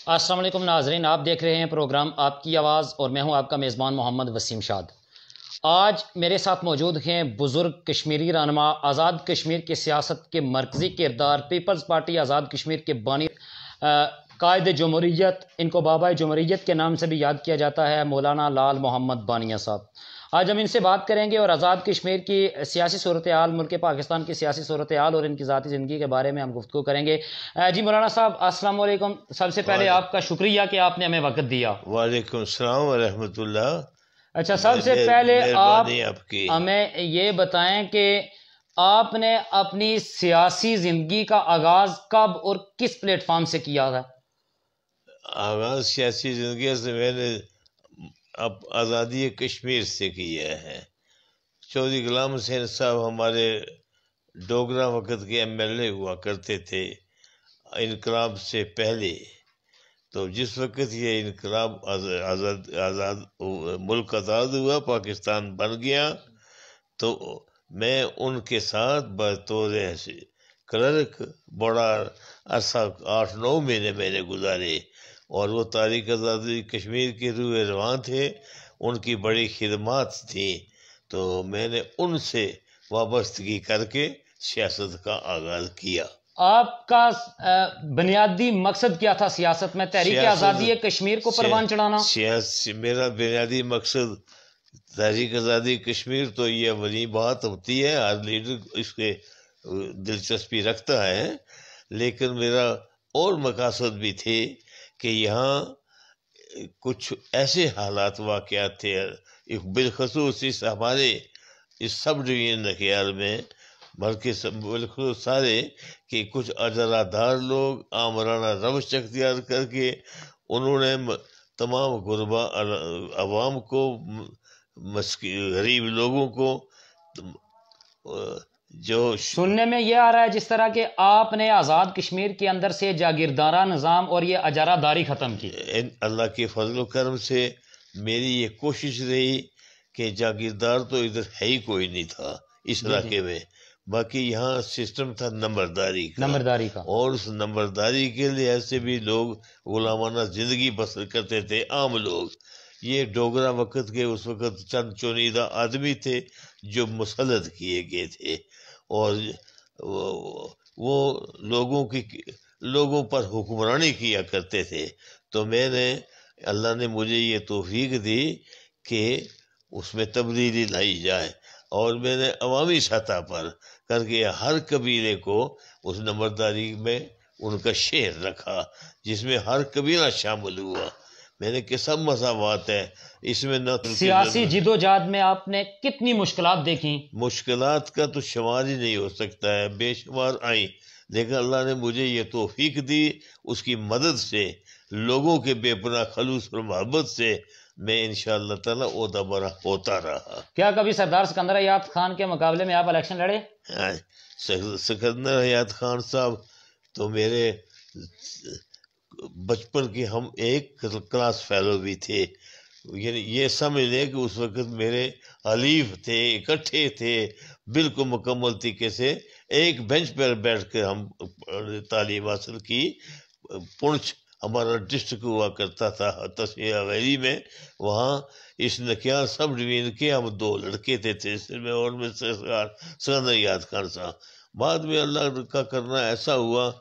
السلام علیکم ناظرین، آپ دیکھ رہے ہیں پروگرام آپ کی آواز اور میں ہوں آپ کا میزبان محمد وسیم شاد۔ آج میرے ساتھ موجود ہیں بزرگ کشمیری رہنما، آزاد کشمیر کی سیاست کے مرکزی کردار، پیپلز پارٹی آزاد کشمیر کے بانی، قائد جمہوریت، ان کو بابا جمہوریت کے نام سے بھی یاد کیا جاتا ہے، مولانا لال محمد بانیہ صاحب۔ آج ہم ان سے بات کریں گے اور آزاد کشمیر کی سیاسی صورتحال، ملک پاکستان کی سیاسی صورتحال اور ان کی ذاتی زندگی کے بارے میں ہم گفتگو کریں گے۔ جی مولانا صاحب السلام علیکم، سب سے پہلے آپ کا شکریہ کہ آپ نے ہمیں وقت دیا۔ وعلیکم السلام ورحمۃ اللہ۔ اچھا، سب سے پہلے آپ کی ہمیں یہ بتائیں کہ آپ نے اپنی سیاسی زندگی کا آغاز کب اور کس پلیٹ فارم سے کیا تھا؟ آغاز سیاسی زندگی سے میں نے اب آزادی کشمیر سے کیا ہے۔ چودھری غلام حسین صاحب ہمارے ڈوگرا وقت کے ایم ایل اے ہوا کرتے تھے انقلاب سے پہلے۔ تو جس وقت یہ انقلاب آزاد ملک آزاد ہوا، پاکستان بن گیا، تو میں ان کے ساتھ بطور کلرک بڑا عرصہ 8-9 مہینے میں نے گزارے، اور وہ تاریخ آزادی کشمیر کے روح رواں تھے، ان کی بڑی خدمات تھیں، تو میں نے ان سے وابستگی کر کے سیاست کا آغاز کیا۔ آپ کا بنیادی مقصد کیا تھا سیاست میں؟ تحریک آزادی کشمیر کو پروان چڑھانا؟ میرا بنیادی مقصد تحریک آزادی کشمیر، تو یہ وہی بات ہوتی ہے، ہر لیڈر اس کے دلچسپی رکھتا ہے، لیکن میرا اور مقاصد بھی تھے کہ یہاں کچھ ایسے حالات واقعات تھے، بالخصوص اس ہمارے اس سب ڈویژن خیال میں، بلکہ بالخصوص سارے، کہ کچھ اجارہ لوگ آمرانہ روش اختیار کر کے انہوں نے تمام غربا عوام کو، غریب لوگوں کو، جو سننے میں یہ آ رہا ہے جس طرح کہ آپ نے آزاد کشمیر کے اندر سے جاگیردارہ نظام اور یہ اجارہ داری ختم کی۔ اللہ کے فضل و کرم سے میری یہ کوشش رہی کہ جاگیردار تو ادھر ہے ہی کوئی نہیں تھا اس علاقے میں، باقی یہاں سسٹم تھا نمبرداری کا، اور اس نمبرداری کے لحاظ سے بھی لوگ غلامانہ زندگی بسر کرتے تھے، عام لوگ۔ یہ ڈوگرا وقت کے اس وقت چند چنیدہ آدمی تھے جو مسلط کیے گئے تھے، اور وہ لوگوں پر حکمرانی کیا کرتے تھے۔ تو اللہ نے مجھے یہ توفیق دی کہ اس میں تبدیلی لائی جائے، اور میں نے عوامی سطح پر کر کے ہر قبیلے کو اس نمبرداری میں ان کا شعر رکھا، جس میں ہر قبیلہ شامل ہوا۔ میں نے کہ سب مساوات ہے اس میں۔ نہ سیاسی جد و جہد میں آپ نے کتنی مشکلات دیکھی؟ مشکلات کا تو شمار ہی نہیں ہو سکتا ہے، بے شمار آئیں، لیکن اللہ نے مجھے یہ توفیق دی، اس کی مدد سے، لوگوں کے بے پناہ خلوص اور محبت سے میں انشاءاللہ تعالیٰ عہدہ برا ہوتا رہا۔ کیا کبھی سردار سکندر حیات خان کے مقابلے میں آپ الیکشن لڑے؟ سکندر حیات خان صاحب تو میرے بچپن کے ہم ایک کلاس فیلو بھی تھے، یعنی یہ سمجھ لیں کہ اس وقت میرے حلیف تھے، اکٹھے تھے، بالکل مکمل طریقے سے ایک بینچ پر بیٹھ کر ہم تعلیم حاصل کی۔ پونچھ ہمارا ڈسٹرکٹ ہوا کرتا تھا تصویر حویلی میں، وہاں اس نکیال سب ڈویژن کے ہم 2 لڑکے تھے، اور میں سکندر حیات خان صاحب۔ بعد میں اللہ کا کرنا ایسا ہوا،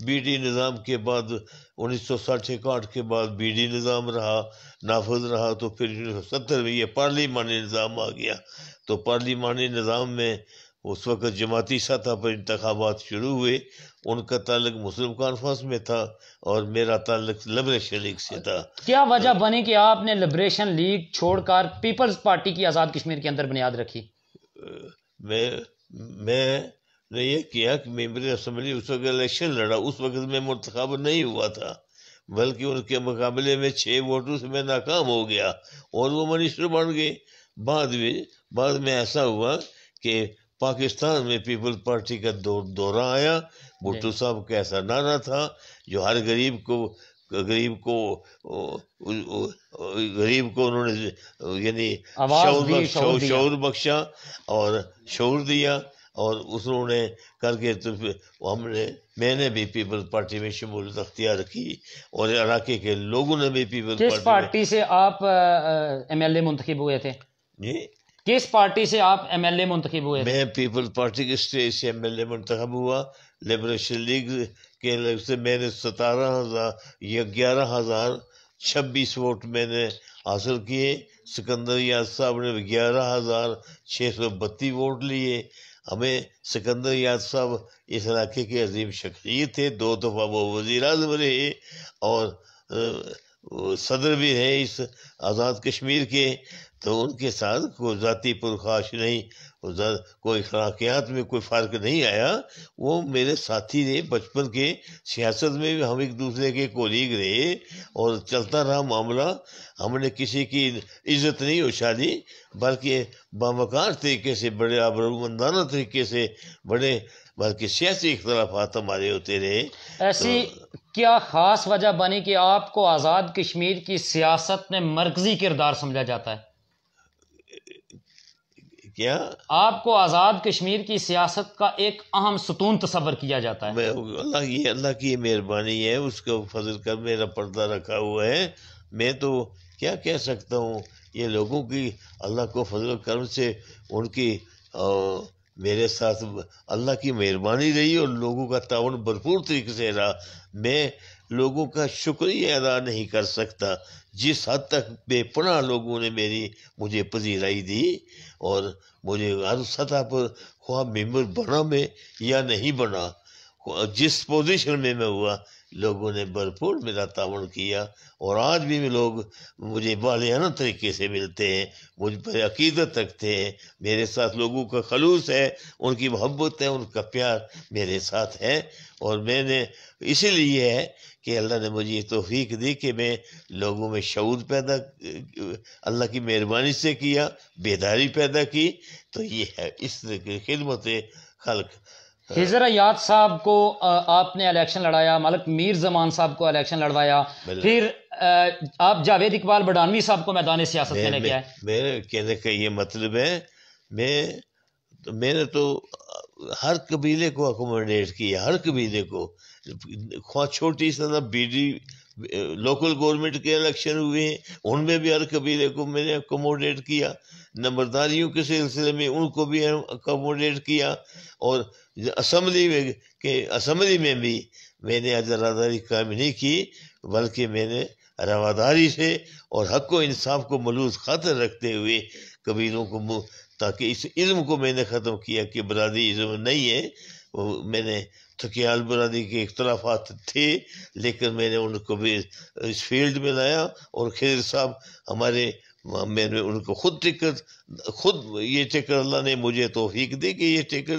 بی ڈی نظام کے بعد 1960-61 کے بعد بی ڈی نظام رہا، نافذ رہا، تو پھر 1970 میں یہ پارلیمانی نظام آ گیا۔ تو پارلیمانی نظام میں اس وقت جماعتی سطح پر انتخابات شروع ہوئے، ان کا تعلق مسلم کانفرنس میں تھا اور میرا تعلق لبریشن لیگ سے تھا۔ کیا وجہ بنی کہ آپ نے لبریشن لیگ چھوڑ کر پیپلز پارٹی کی آزاد کشمیر کے اندر بنیاد رکھی؟ میں نے یہ کیا کہ ممبر اسمبلی اس وقت الیکشن لڑا، اس وقت میں منتخب نہیں ہوا تھا، بلکہ ان کے مقابلے میں 6 ووٹوں سے میں ناکام ہو گیا، اور وہ منسٹر بن گئے۔ بعد میں ایسا ہوا کہ پاکستان میں پیپل پارٹی کا دورہ آیا، بھٹو صاحب کا ایسا نعرہ تھا جو ہر غریب کو انہوں نے یعنی شعور بخشا اور شعور دیا، اور انہوں نے کر کے تو میں نے بھی پیپلز پارٹی میں شمولیت اختیار کی اور علاقے کے لوگوں نے بھی پیپلز کس پارٹی سے آپ ایم ایل اے منتخب ہوئے تھے؟ جی کس پارٹی سے آپ ایم ایل اے منتخب ہوئے تھے؟ میں پیپلز پارٹی کے اسٹیج سے ایم ایل اے منتخب ہوا. لبریشن لیگ کے سے میں نے 11,026 ووٹ میں نے حاصل کیے. سکندر یاد صاحب نے 11,632 ووٹ لیے. ہمیں سکندر یاد صاحب اس علاقے کے عظیم شخصیت تھے. 2 دفعہ وہ وزیر اعظم رہے اور صدر بھی رہے اس آزاد کشمیر کے. تو ان کے ساتھ کوئی ذاتی پرخاش نہیں، کوئی اخلاقیات میں کوئی فرق نہیں آیا. وہ میرے ساتھی رہے بچپن کے. سیاست میں بھی ہم ایک دوسرے کے کولیگ رہے اور چلتا رہا معاملہ. ہم نے کسی کی عزت نہیں اچھالی بلکہ باوقار طریقے سے، بڑے آبرومندانہ طریقے سے، بلکہ سیاسی اختلافات ہمارے ہوتے رہے. ایسی کیا خاص وجہ بنی کہ آپ کو آزاد کشمیر کی سیاست میں مرکزی کردار سمجھا جاتا ہے؟ کیا آپ کو آزاد کشمیر کی سیاست کا ایک اہم ستون تصور کیا جاتا ہے؟ اللہ کی مہربانی ہے، اس کو فضل کر میرا پردہ رکھا ہوا ہے. میں تو کیا کہہ سکتا ہوں، یہ لوگوں کی اللہ کو فضل و کرم سے ان کی میرے ساتھ اللہ کی مہربانی رہی اور لوگوں کا تعاون بھرپور طریقے سے رہا. میں لوگوں کا شکریہ ادا نہیں کر سکتا جس حد تک بے پناہ لوگوں نے مجھے پذیرائی دی. اور مجھے ہر سطح پر خواہ ممبر بنا میں یا نہیں بنا، جس پوزیشن میں ہوا، لوگوں نے بھرپور میرا تعاون کیا. اور آج بھی لوگ مجھے بالغانہ طریقے سے ملتے ہیں، مجھ پر عقیدت رکھتے ہیں. میرے ساتھ لوگوں کا خلوص ہے، ان کی محبت ہے، ان کا پیار میرے ساتھ ہے. اور میں نے اسی لیے ہے کہ اللہ نے مجھے یہ توفیق دی کہ میں لوگوں میں شعور پیدا اللہ کی مہربانی سے کیا، بیداری پیدا کی. تو یہ ہے اس خدمت خلق. خضر یاد صاحب کو آپ نے الیکشن لڑایا، ملک میر زمان صاحب کو الیکشن لڑوایا، پھر آپ جاوید اقبال بڈانوی صاحب کو میدان سیاست میں لے کے آئے. میرے کہنے کا یہ مطلب ہے میں نے تو ہر قبیلے کو اکوموڈیٹ کیا، ہر قبیلے کو. خواہ چھوٹی سا بی ڈی لوکل گورنمنٹ کے الیکشن ہوئے ہیں، ان میں بھی ہر قبیلے کو میں نے اکوموڈیٹ کیا. نمبرداریوں کے سلسلے میں ان کو بھی اکوموڈیٹ کیا. اور اسمبلی میں بھی میں نے اداراداری کام نہیں کی بلکہ میں نے رواداری سے اور حق و انصاف کو ملوث خاطر رکھتے ہوئے قبیلوں کو، تاکہ اس علم کو میں نے ختم کیا کہ برادری علم نہیں ہے. میں نے تھکیال برادری کے اختلافات تھے لیکن میں نے ان کو بھی اس فیلڈ میں لایا. اور خضر صاحب میں نے ان کو خود یہ ٹکر اللہ نے مجھے توفیق دی کہ یہ ٹکر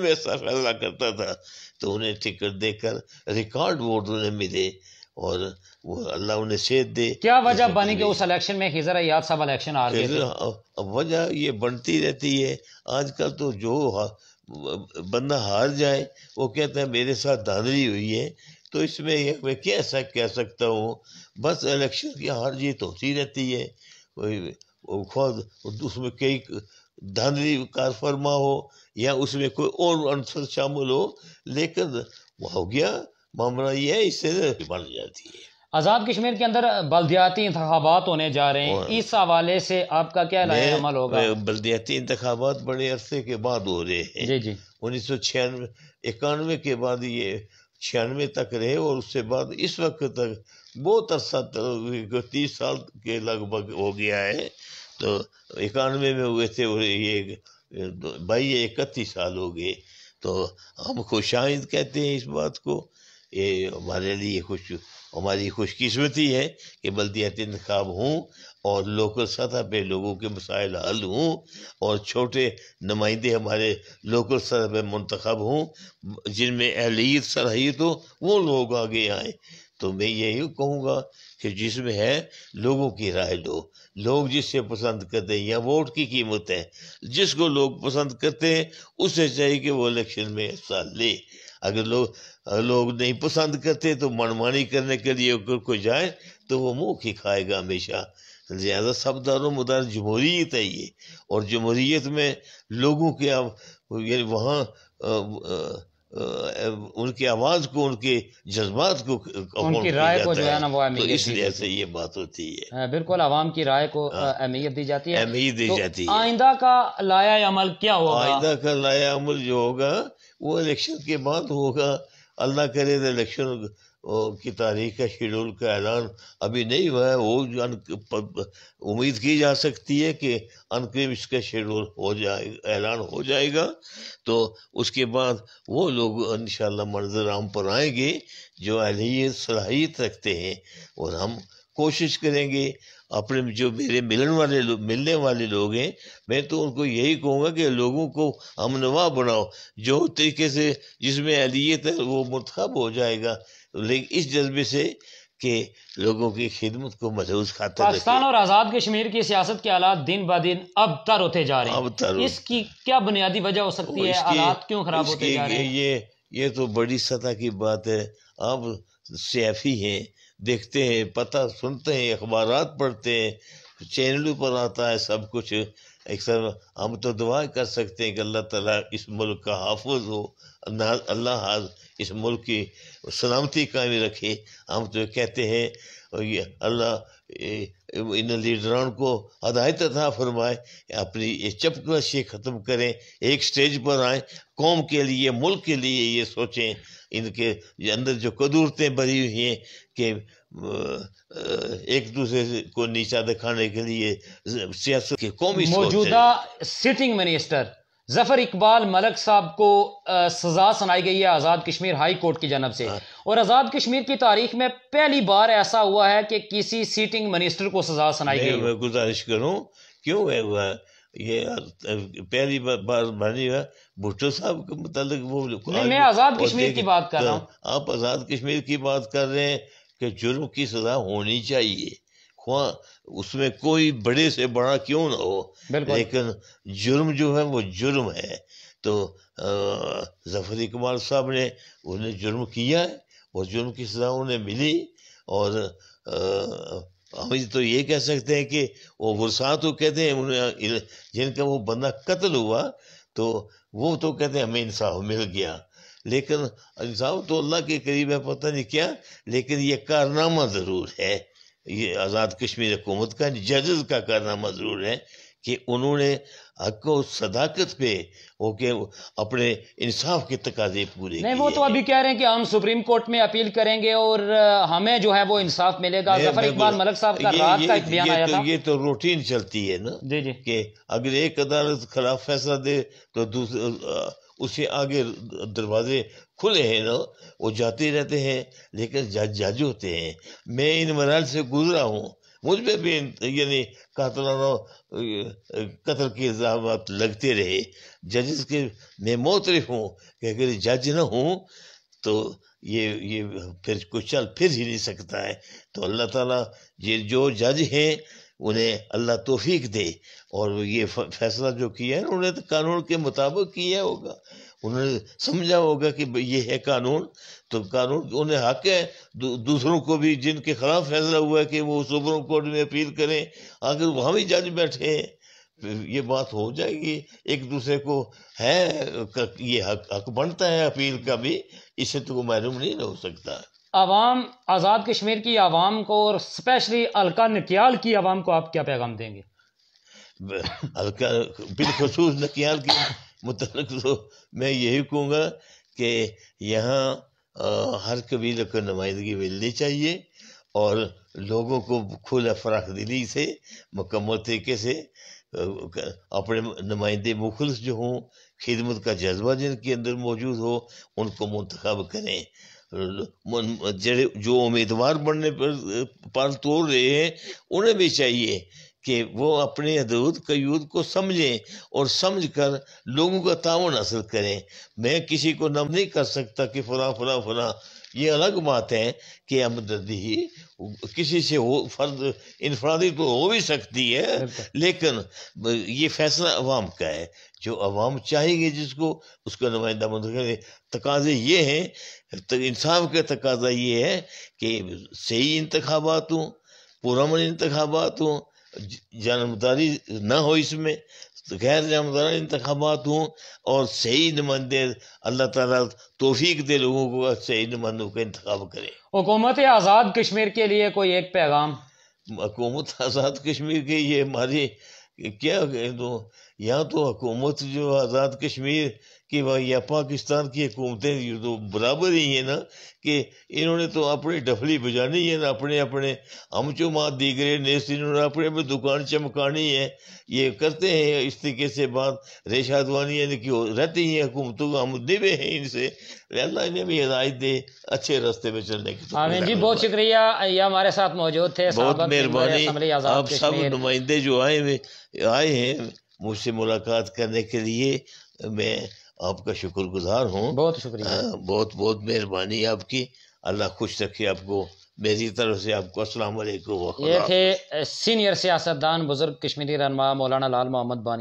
ایسا فیصلہ کرتا تھا تو انہیں ٹکٹ دے کر ریکارڈ ووٹ انہیں ملے اور وہ اللہ انہیں صحت دے. کیا وجہ بنی کہ اس الیکشن میں خضر یاد صاحب الیکشن ہار گئے تھے؟ وجہ یہ بنتی رہتی ہے. آج کل تو جو بندہ ہار جائے وہ کہتا ہے میرے ساتھ دھاندلی ہوئی ہے. تو اس میں میں کیسا کہہ سکتا ہوں، بس الیکشن کی ہار جیت ہوتی رہتی ہے. خود اس میں کئی دھاندلی کار فرما ہو یا اس میں کوئی اور عنصر شامل ہو، لیکن وہ ہو گیا معاملہ، یہ ہے اس سے بن جاتی ہے. آزاد کشمیر کے اندر بلدیاتی انتخابات ہونے جا رہے ہیں، اس حوالے سے آپ کا کیا رائے عمل ہوگا؟ بلدیاتی انتخابات بڑے عرصے کے بعد ہو رہے ہیں. جی 1991 کے بعد یہ 96 تک رہے اور اس سے بعد اس وقت تک بہت عرصہ 30 سال کے لگ بھگ ہو گیا ہے. تو 91 میں ہوئے تھے اور یہ 31 سال ہو گئے. تو ہم خوشائند کہتے ہیں اس بات کو. یہ ہمارے لیے ہماری خوش قسمتی ہے کہ بلدیاتی انتخاب ہوں اور لوکل سطح پہ لوگوں کے مسائل حل ہوں اور چھوٹے نمائندے ہمارے لوکل سطح پہ منتخب ہوں جن میں اہلیت صلاحیت ہو، وہ لوگ آگے آئیں. تو میں یہی کہوں گا کہ جس میں ہے لوگوں کی رائے لو. لوگ جس سے پسند کرتے ہیں، یا ووٹ کی قیمت ہے، جس کو لوگ پسند کرتے ہیں اسے چاہیے کہ وہ الیکشن میں حصہ لے. اگر لوگ نہیں پسند کرتے تو منمانی کرنے کے لیے اگر کوئی جائے تو وہ منہ کی کھائے گا ہمیشہ. زیادہ سب دار و مدار جمہوریت ہے یہ، اور جمہوریت میں لوگوں کے یعنی وہاں ان کی آواز کو، ان کے جذبات کو، ان کی رائے کو جو ہے نا وہ تو اہمیت اس لیے سے یہ بات ہوتی ہے، بالکل عوام کی رائے کو اہمیت دی جاتی ہے. اہمیت دی تو جاتی ہے. آئندہ کا لائحہ عمل کیا ہوگا؟ آئندہ کا لائحہ عمل جو ہوگا وہ الیکشن کے بعد ہوگا. اللہ کرے تو الیکشن کی تاریخ کا شیڈول کا اعلان ابھی نہیں ہوا ہے. وہ امید کی جا سکتی ہے کہ عنقریب اس کا شیڈول اعلان ہو جائے گا. تو اس کے بعد وہ لوگ انشاءاللہ منظر عام پر آئیں گے جو اہلیت صلاحیت رکھتے ہیں، اور ہم کوشش کریں گے اپنے جو میرے ملنے والے لوگ ہیں، میں تو ان کو یہی کہوں گا کہ لوگوں کو ہم نوا بناؤ. جو طریقے سے جس میں اہلیت ہے وہ منتخب ہو جائے گا، لیکن اس جذبے سے کہ لوگوں کی خدمت کو ملحوظ خاطر رکھے. پاکستان اور آزاد کشمیر کی سیاست کے حالات دن بہ دن ابتر ہوتے جا رہے ہیں. اس کی کیا بنیادی وجہ ہو سکتی ہے؟ حالات کیوں خراب ہوتے جا رہے ہیں؟ یہ تو بڑی سطح کی بات ہے. آپ صحافی ہیں، دیکھتے ہیں، پتہ سنتے ہیں، اخبارات پڑھتے ہیں، چینلوں پر آتا ہے سب کچھ. اکثر ہم تو دعا کر سکتے ہیں کہ اللہ تعالیٰ اس ملک کا حافظ ہو، اللہ اس ملک کی سلامتی قائم رکھے. ہم تو کہتے ہیں اللہ ان لیڈران کو ہدایت عطا فرمائے، اپنی یہ چپکلشی ختم کریں، ایک سٹیج پر آئیں، قوم کے لیے، ملک کے لیے یہ سوچیں. ان کے اندر جو قدورتیں بھری ہوئی ہیں کہ ایک دوسرے کو نیچا دکھانے کے لیے سیاست کی قومی موجودہ سٹنگ منسٹر ظفر اقبال ملک صاحب کو سزا سنائی گئی ہے آزاد کشمیر ہائی کورٹ کی جانب سے، اور آزاد کشمیر کی تاریخ میں پہلی بار ایسا ہوا ہے کہ کسی سٹنگ منسٹر کو سزا سنائی گئی. میں گزارش کروں، کیوں ہے ہوا یہ پہلی بار بنی ہے بھٹو صاحب کے متعلق. وہ میں آزاد کشمیر کی بات کر رہا ہوں. آپ آزاد کشمیر کی بات کر رہے ہیں کہ جرم کی سزا ہونی چاہیے، خواہ اس میں کوئی بڑے سے بڑا کیوں نہ ہو، لیکن جرم جو ہے وہ جرم ہے. تو ظفر اقبال صاحب نے انہیں جرم کیا ہے اور جرم کی سزا انہیں ملی. اور ہم تو یہ کہہ سکتے ہیں کہ وہ ورثاء تو کہتے ہیں جن کا وہ بندہ قتل ہوا تو وہ تو کہتے ہیں ہمیں انصاف مل گیا، لیکن انصاف تو اللہ کے قریب ہے، پتہ نہیں کیا. لیکن یہ کارنامہ ضرور ہے، یہ آزاد کشمیر حکومت کا ججز کا کارنامہ ضرور ہے کہ انہوں نے حق و صداقت پہ کہ اپنے انصاف کے تقاضے پورے نہیں. وہ تو ابھی کہہ رہے ہیں کہ ہم سپریم کورٹ میں اپیل کریں گے اور ہمیں جو ہے وہ انصاف ملے گا. ظفر اقبال ملک صاحب کا رات کا ایک بیان آیا تھا. یہ تو روٹین چلتی ہے نا کہ اگر ایک عدالت خلاف فیصلہ دے تو اسے آگے دروازے کھلے ہیں نا، وہ جاتے رہتے ہیں. لیکن جج ہوتے ہیں، میں ان مراحل سے گزرا ہوں، مجھ پہ بھی یعنی قاتلانہ قتل کے الزامات لگتے رہے. ججز کے میں معترف ہوں کہ اگر جج نہ ہوں تو یہ پھر کچھ چل پھر ہی نہیں سکتا ہے. تو اللہ تعالیٰ یہ جو جج ہیں انہیں اللہ توفیق دے، اور یہ فیصلہ جو کیا ہے انہوں نے تو قانون کے مطابق کیا ہوگا، انہوں نے سمجھا ہوگا کہ یہ ہے قانون، تو قانون انہیں حق ہے دوسروں کو بھی جن کے خلاف فیصلہ ہوا ہے کہ وہ سپریم کورٹ میں اپیل کریں. اگر وہاں بھی جج بیٹھے ہیں یہ بات ہو جائے گی. ایک دوسرے کو ہے یہ حق بنتا ہے اپیل کا بھی، اس سے تو محروم نہیں ہو سکتا. عوام آزاد کشمیر کی عوام کو اور اسپیشلی حلقہ نکیال کی عوام کو آپ کیا پیغام دیں گے؟ حلقہ بالخصوص نکیال کے متعلق تو میں یہی کہوں گا کہ یہاں ہر قبیلے کو نمائندگی ملنی چاہیے، اور لوگوں کو کھلا فراخ دلی سے مکمل طریقے سے اپنے نمائندے مخلص جو ہوں، خدمت کا جذبہ جن کے اندر موجود ہو، ان کو منتخب کریں. جو امیدوار بننے پر توڑ رہے ہیں انہیں بھی چاہیے کہ وہ اپنے حدود قیود کو سمجھیں اور سمجھ کر لوگوں کا تعاون حاصل کریں. میں کسی کو نم نہیں کر سکتا کہ فلاں فلاں فلاں، یہ الگ بات ہے کہ ہمدردی کسی سے ہو، فرد انفرادی تو ہو بھی سکتی ہے، لیکن یہ فیصلہ عوام کا ہے. جو عوام چاہیں گے جس کو اس کا نمائندہ منتخب. تقاضے یہ ہیں، انصاف کا تقاضا یہ ہے کہ صحیح انتخابات ہوں، پرامن انتخابات ہوں، جانبداری نہ ہو اس میں، غیر جانبدارانہ انتخابات ہوں اور صحیح نمائندے اللہ تعالیٰ توفیق دے لوگوں کو صحیح نمائندوں کا انتخاب کرے۔ حکومت آزاد کشمیر کے لیے کوئی ایک پیغام؟ حکومت آزاد کشمیر کے یہ ہماری کیا یہاں تو حکومت جو آزاد کشمیر کی یا پاکستان کی حکومتیں یہ تو برابر ہی ہیں نا، کہ انہوں نے تو اپنی ڈفلی بجانی ہے نا، اپنے ہم چومات دیگرے نیس، انہوں نے اپنے دکان چمکانی ہے، یہ کرتے ہیں اس طریقے سے بات ریشادوانی یعنی کہ رہتی ہیں حکومتوں کو، ہم دبے ہیں ان سے، اللہ انہیں بھی ہدایت دے اچھے راستے پہ چلنے کی۔ آمین جی، بہت شکریہ، یہ ہمارے ساتھ موجود تھے بہت مہربانی، آپ سب کشمیر۔ نمائندے جو آئے ہیں مجھ سے ملاقات کرنے کے لیے، میں آپ کا شکر گزار ہوں۔ بہت شکریہ، بہت بہت مہربانی آپ کی، اللہ خوش رکھے آپ کو، میری طرف سے آپ کو السلام علیکم۔ یہ تھے سینئر سیاستدان بزرگ کشمیری رہنما مولانا لال محمد بانی۔